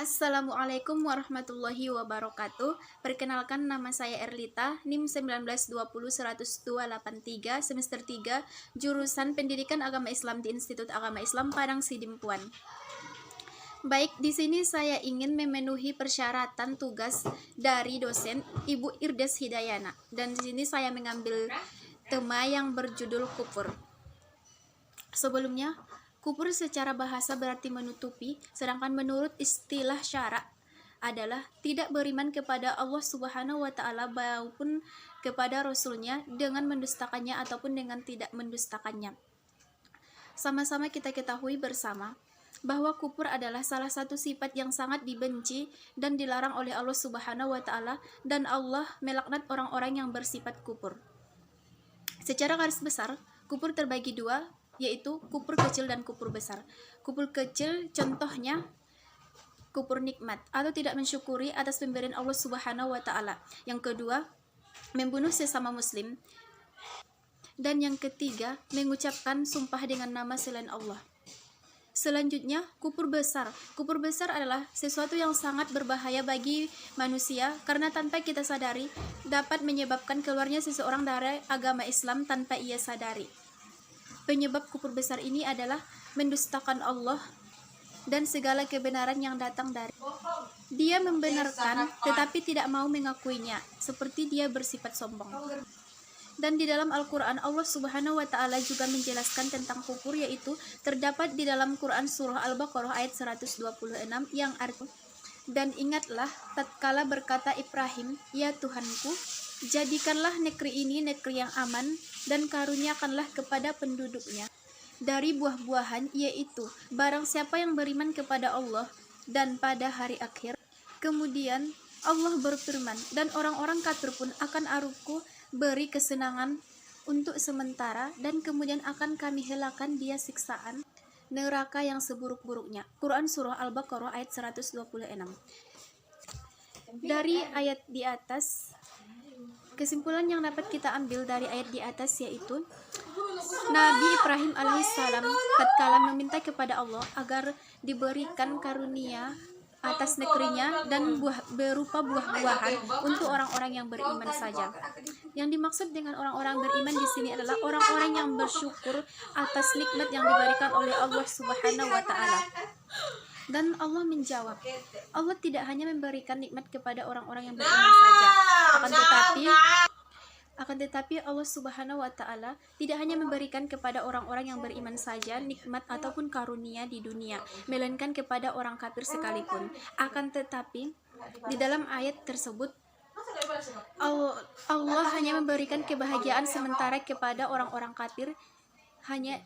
Assalamualaikum warahmatullahi wabarakatuh. Perkenalkan, nama saya Erlita, NIM 1920100283, semester 3, jurusan Pendidikan Agama Islam di Institut Agama Islam Padang Sidimpuan. Baik, di sini saya ingin memenuhi persyaratan tugas dari dosen Ibu Irdes Hidayana, dan di sini saya mengambil tema yang berjudul kufur. Sebelumnya, kufur secara bahasa berarti menutupi, sedangkan menurut istilah syara adalah tidak beriman kepada Allah Subhanahu wa Ta'ala maupun kepada Rasul-Nya dengan mendustakannya ataupun dengan tidak mendustakannya. Sama-sama kita ketahui bersama bahwa kufur adalah salah satu sifat yang sangat dibenci dan dilarang oleh Allah Subhanahu wa Ta'ala, dan Allah melaknat orang-orang yang bersifat kufur. Secara garis besar, kufur terbagi dua, yaitu kufur kecil dan kufur besar. Kufur kecil contohnya kufur nikmat atau tidak mensyukuri atas pemberian Allah Subhanahu wa Ta'ala. Yang kedua, membunuh sesama muslim. Dan yang ketiga, mengucapkan sumpah dengan nama selain Allah. Selanjutnya, kufur besar. Kufur besar adalah sesuatu yang sangat berbahaya bagi manusia karena tanpa kita sadari dapat menyebabkan keluarnya seseorang dari agama Islam tanpa ia sadari. Penyebab kufur besar ini adalah mendustakan Allah dan segala kebenaran yang datang dari Dia membenarkan tetapi tidak mau mengakuinya, seperti dia bersifat sombong. Dan di dalam Al-Quran, Allah Subhanahu wa Ta'ala juga menjelaskan tentang kufur, yaitu terdapat di dalam Quran surah Al-Baqarah ayat 126 yang artinya, dan ingatlah tatkala berkata Ibrahim, ya Tuhanku, jadikanlah negeri ini negeri yang aman dan karuniakanlah kepada penduduknya dari buah-buahan, yaitu barang siapa yang beriman kepada Allah dan pada hari akhir. Kemudian Allah berfirman, dan orang-orang kafir pun akan aku beri kesenangan untuk sementara, dan kemudian akan kami helakan dia siksaan neraka yang seburuk-buruknya. Quran surah Al-Baqarah ayat 126. Dari ayat di atas, kesimpulan yang dapat kita ambil dari ayat di atas yaitu Nabi Ibrahim alaihissalam tatkala meminta kepada Allah agar diberikan karunia atas negerinya dan berupa buah-buahan untuk orang-orang yang beriman saja. Yang dimaksud dengan orang-orang beriman di sini adalah orang-orang yang bersyukur atas nikmat yang diberikan oleh Allah Subhanahu wa Ta'ala. Dan Allah menjawab, Allah tidak hanya memberikan nikmat kepada orang-orang yang beriman saja, akan tetapi Allah Subhanahu wa Ta'ala tidak hanya memberikan kepada orang-orang yang beriman saja nikmat ataupun karunia di dunia, melainkan kepada orang kafir sekalipun. Akan tetapi di dalam ayat tersebut Allah hanya memberikan kebahagiaan sementara kepada orang-orang kafir. Hanya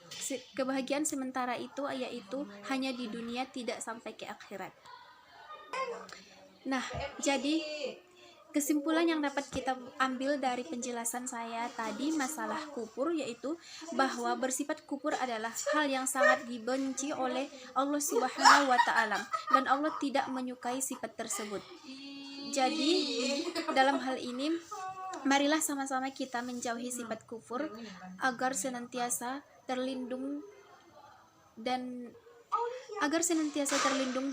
kebahagiaan sementara itu yaitu hanya di dunia, tidak sampai ke akhirat. Nah, jadi kesimpulan yang dapat kita ambil dari penjelasan saya tadi masalah kufur yaitu bahwa bersifat kufur adalah hal yang sangat dibenci oleh Allah Subhanahu wa Ta'ala, dan Allah tidak menyukai sifat tersebut. Jadi dalam hal ini, marilah sama-sama kita menjauhi sifat kufur agar senantiasa terlindung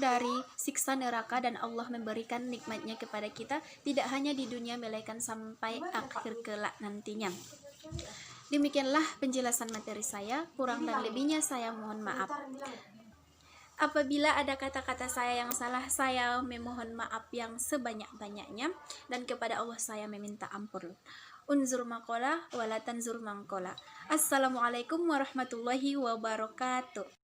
dari siksa neraka, dan Allah memberikan nikmatnya kepada kita tidak hanya di dunia melainkan sampai akhir kelak nantinya. Demikianlah penjelasan materi saya, kurang dan lebihnya saya mohon maaf. Apabila ada kata-kata saya yang salah, saya memohon maaf yang sebanyak-banyaknya, dan kepada Allah saya meminta ampun. Unzur maqala wala tanzur mangkola. Assalamualaikum warahmatullahi wabarakatuh.